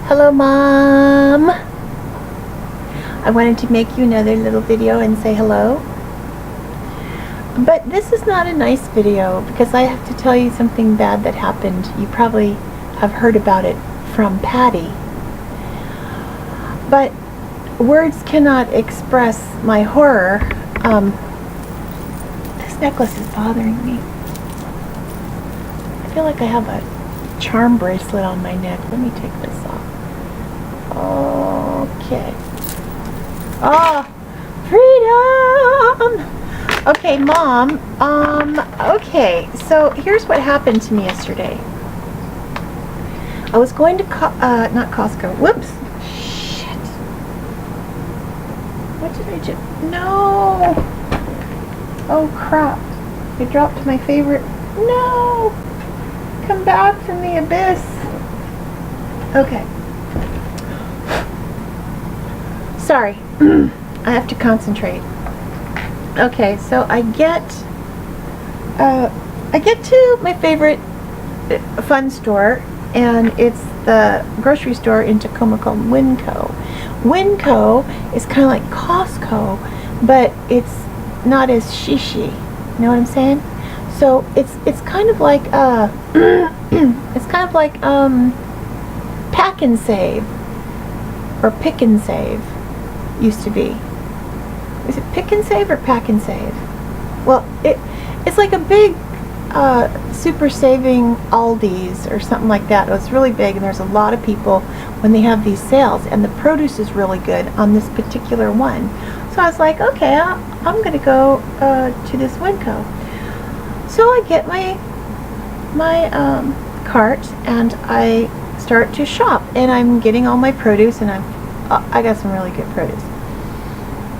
Hello, Mom. I wanted to make you another little video and say hello. But this is not a nice video because I have to tell you something bad that happened. You probably have heard about it from Patty. But words cannot express my horror. This necklace is bothering me. I feel like I have a charm bracelet on my neck. Let me take this off. Okay. Oh, freedom! Okay, Mom. Okay, so here's what happened to me yesterday. I was going to not Costco. Whoops. Shit. What did I do? No. Oh crap. I dropped my favorite. No. Come back from the abyss. Okay. Sorry. I have to concentrate. Okay, so I get to my favorite fun store, and it's the grocery store in Tacoma called Winco. Winco is kind of like Costco, but it's not as shishy. You know what I'm saying? So it's kind of like it's kind of like Pack and Save or Pick and Save used to be. Is it Pick and Save or Pack and Save? Well, it's like a big super saving Aldi's or something like that. It's really big, and there's a lot of people when they have these sales, and the produce is really good on this particular one. So I was like, okay, I'm gonna go to this Winco. So I get my cart and I start to shop, and I'm getting all my produce, and I got some really good produce.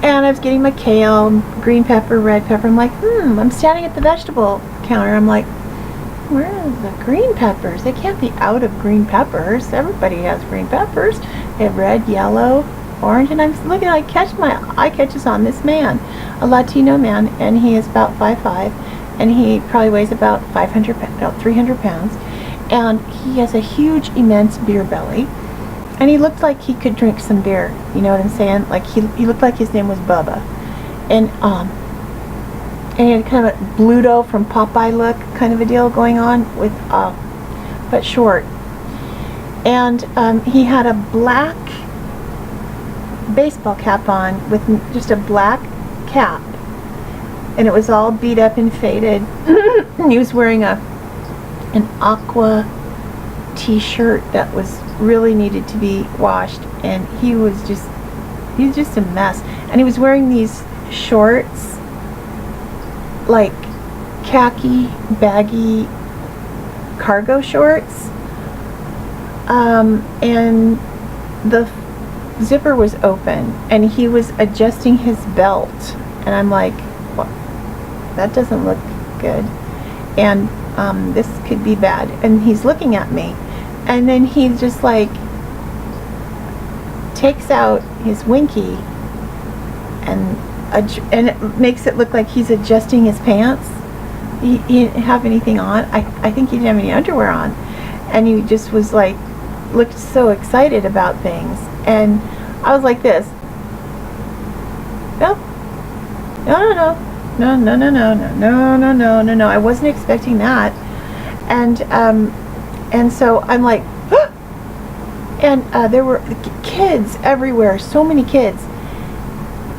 And I was getting my kale, green pepper, red pepper. I'm like, I'm standing at the vegetable counter. I'm like, where are the green peppers? They can't be out of green peppers. Everybody has green peppers. They have red, yellow, orange. And I'm looking, my eye catches on this man, a Latino man, and he is about 5'5", and he probably weighs about 300 pounds. And he has a huge, immense beer belly. And he looked like he could drink some beer, you know what I'm saying? Like he looked like his name was Bubba. And he had kind of a Bluto from Popeye look kind of a deal going on with, but short. And he had a black baseball cap on with just a black cap. And it was all beat up and faded. And he was wearing an aqua t-shirt that was really needed to be washed, and he was just a mess. And he was wearing these shorts, like khaki baggy cargo shorts, and the zipper was open, and he was adjusting his belt, and I'm like, well, that doesn't look good, and this could be bad. And he's looking at me, and then he just like takes out his winky and it makes it look like he's adjusting his pants. He didn't have anything on. I think he didn't have any underwear on, and he just was like, looked so excited about things. And I was like this, no. I wasn't expecting that. And so I'm like, ah! And there were kids everywhere, so many kids.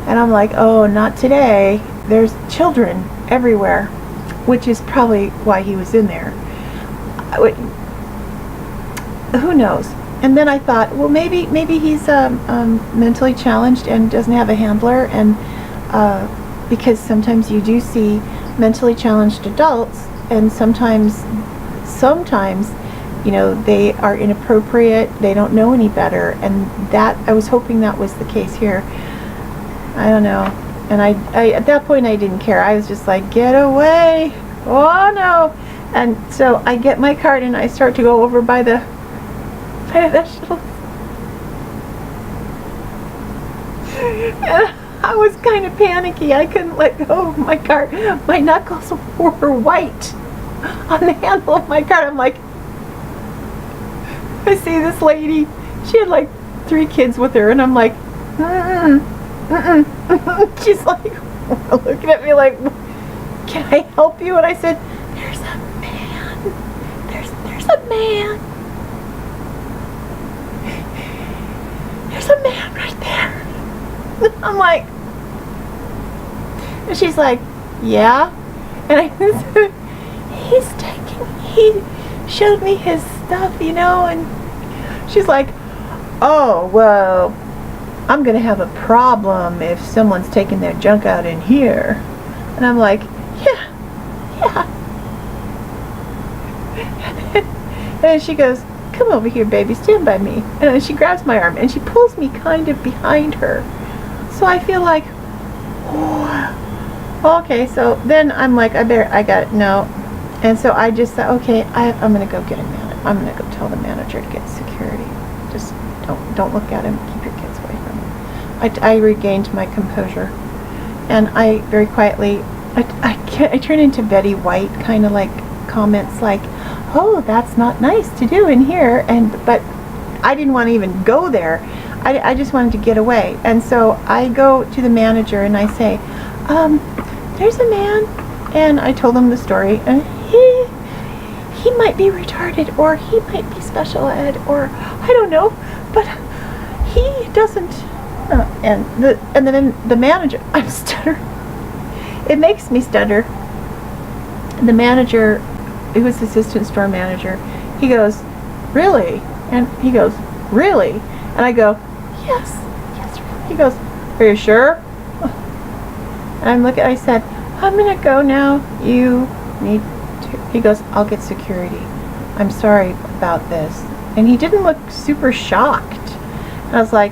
And I'm like, oh, not today. There's children everywhere, which is probably why he was in there. Who knows? And then I thought, well, maybe he's mentally challenged and doesn't have a handler, and because sometimes you do see mentally challenged adults, and sometimes you know, they are inappropriate, they don't know any better, and that, I was hoping that was the case here. I don't know. And I at that point I didn't care. I was just like, get away, oh no. And so I get my cart and I start to go over by the vegetables. And I was kind of panicky. I couldn't let go of my cart. My knuckles were white on the handle of my cart. I'm like, I see this lady She had like 3 kids with her, and I'm like, she's like looking at me like, can I help you? And I said, there's a man. There's a man. There's a man right there. I'm like, and she's like, yeah. And I said, he showed me his stuff, you know, and she's like, oh, well, I'm going to have a problem if someone's taking their junk out in here. And I'm like, yeah. And then she goes, come over here, baby, stand by me. And then she grabs my arm and she pulls me kind of behind her. So I feel like, oh, okay. So then I'm like, I got it, no. And so I just said, okay, I'm going to go get a manager. I'm going to go tell the manager to get security. Just don't look at him. Keep your kids away from him. I regained my composure. And I very quietly, I turn into Betty White, kind of like comments like, oh, that's not nice to do in here. But I didn't want to even go there. I just wanted to get away. And so I go to the manager and I say, there's a man. And I told him the story. And he might be retarded, or he might be special ed, or I don't know. But he doesn't. And then the manager, I'm stuttering. It makes me stutter. The manager, who was the assistant store manager, he goes, really? And he goes, really? And I go, yes, really. He goes, are you sure? And I'm looking, I said, I'm gonna go now. You need to. He goes, I'll get security. I'm sorry about this. And he didn't look super shocked. And I was like,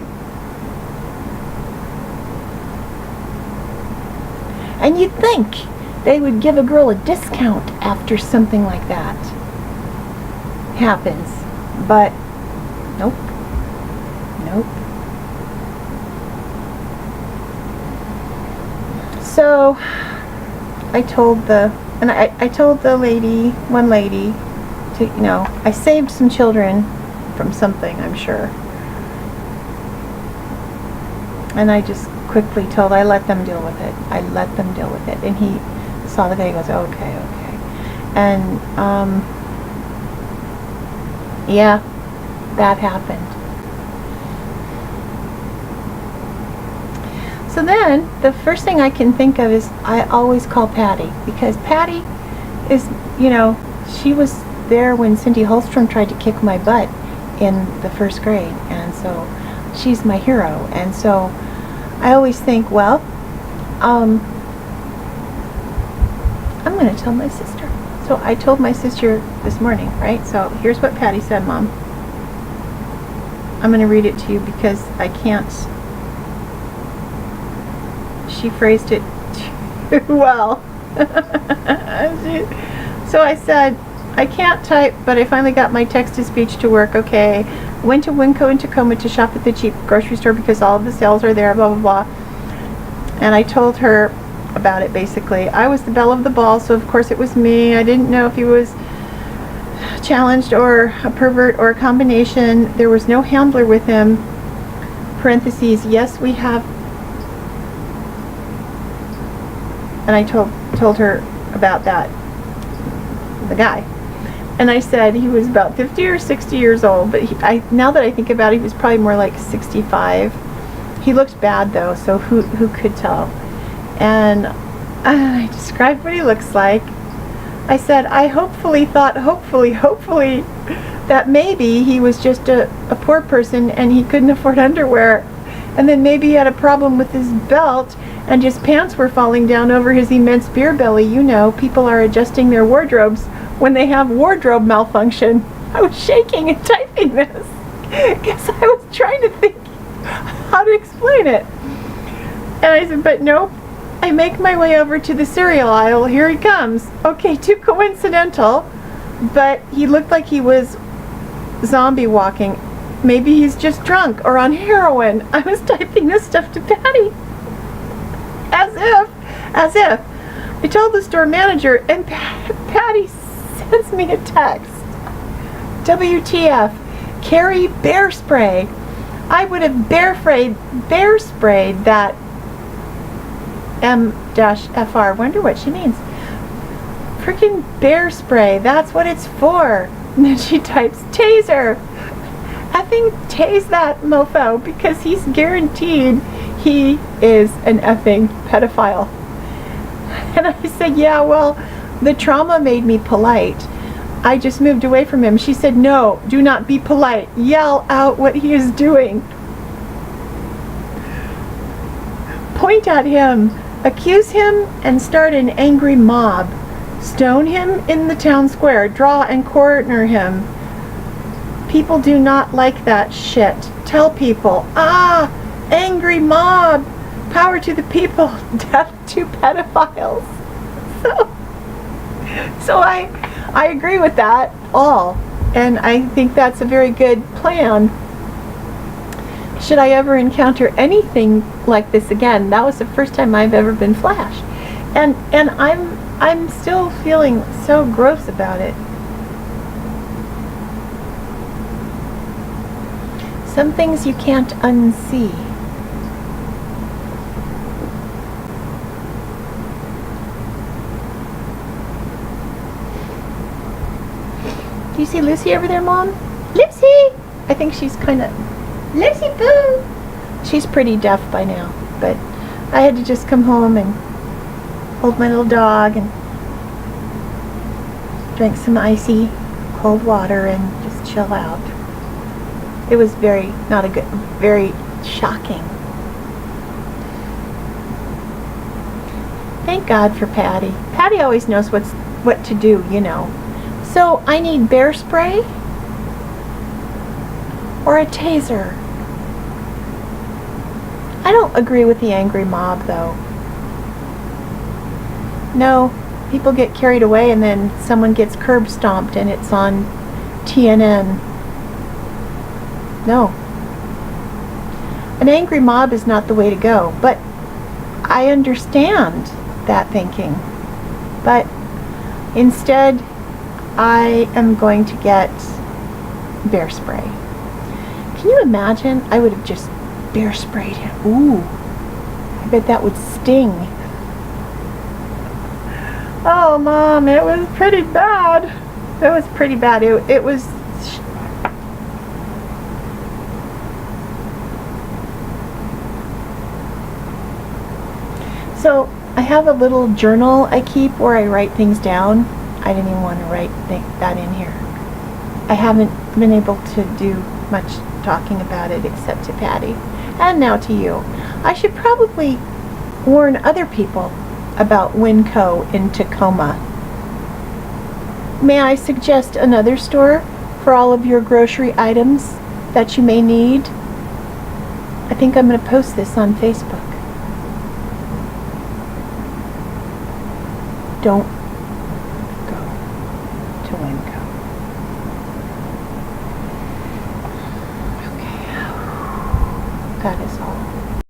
and you'd think they would give a girl a discount after something like that happens. But nope. So I told the lady, one lady, to, you know, I saved some children from something, I'm sure. And I just quickly I let them deal with it. And he saw the guy, he goes, okay. And, yeah, that happened. So then, the first thing I can think of is I always call Patty, because Patty is, you know, she was there when Cindy Holstrom tried to kick my butt in the 1st grade, and so she's my hero. And so I always think, well, I'm going to tell my sister. So I told my sister this morning, right? So here's what Patty said, Mom. I'm going to read it to you because I can't. She phrased it too well. So I said, I can't type, but I finally got my text-to-speech to work, okay. Went to Winco in Tacoma to shop at the cheap grocery store because all of the sales are there, blah, blah, blah. And I told her about it, basically. I was the belle of the ball, so of course it was me. I didn't know if he was challenged or a pervert or a combination. There was no handler with him. Parentheses, yes, we have. And I told her about that, the guy. And I said he was about 50 or 60 years old, but now that I think about it, he was probably more like 65. He looked bad though, so who could tell? And I described what he looks like. I said, I hopefully that maybe he was just a poor person and he couldn't afford underwear. And then maybe he had a problem with his belt and his pants were falling down over his immense beer belly. You know, people are adjusting their wardrobes when they have wardrobe malfunction. I was shaking and typing this because I was trying to think how to explain it. And I said, but nope. I make my way over to the cereal aisle. Here he comes. Okay, too coincidental, but he looked like he was zombie walking. Maybe he's just drunk or on heroin. I was typing this stuff to Patty. As if. I told the store manager, and Patty sends me a text. WTF. carry bear spray. I would have bear sprayed that M-FR. Wonder what she means. Freaking bear spray. That's what it's for. And then she types taser. Effing tase that mofo, because he's guaranteed he is an effing pedophile. And I said, yeah, well, the trauma made me polite. I just moved away from him. She said, no, do not be polite. Yell out what he is doing. Point at him. Accuse him and start an angry mob. Stone him in the town square. Draw and corner him. People do not like that shit. Tell people, angry mob. Power to the people. Death to pedophiles. So I agree with that all. And I think that's a very good plan. Should I ever encounter anything like this again? That was the first time I've ever been flashed. And I'm still feeling so gross about it. Some things you can't unsee. Do you see Lucy over there, Mom? Lucy! I think she's kind of... Lucy Boo! She's pretty deaf by now, but I had to just come home and hold my little dog and drink some icy cold water and just chill out. It was very shocking. Thank God for Patty. Patty always knows what to do, you know. So I need bear spray or a taser. I don't agree with the angry mob, though. No, people get carried away and then someone gets curb stomped and it's on TNN. No. An angry mob is not the way to go, but I understand that thinking. But instead, I am going to get bear spray. Can you imagine? I would have just bear sprayed him. Ooh, I bet that would sting. Oh, Mom, it was pretty bad. It was pretty bad. It was... So, I have a little journal I keep where I write things down. I didn't even want to write that in here. I haven't been able to do much talking about it except to Patty. And now to you. I should probably warn other people about Winco in Tacoma. May I suggest another store for all of your grocery items that you may need? I think I'm going to post this on Facebook. Don't go to Winco. Okay. That is all.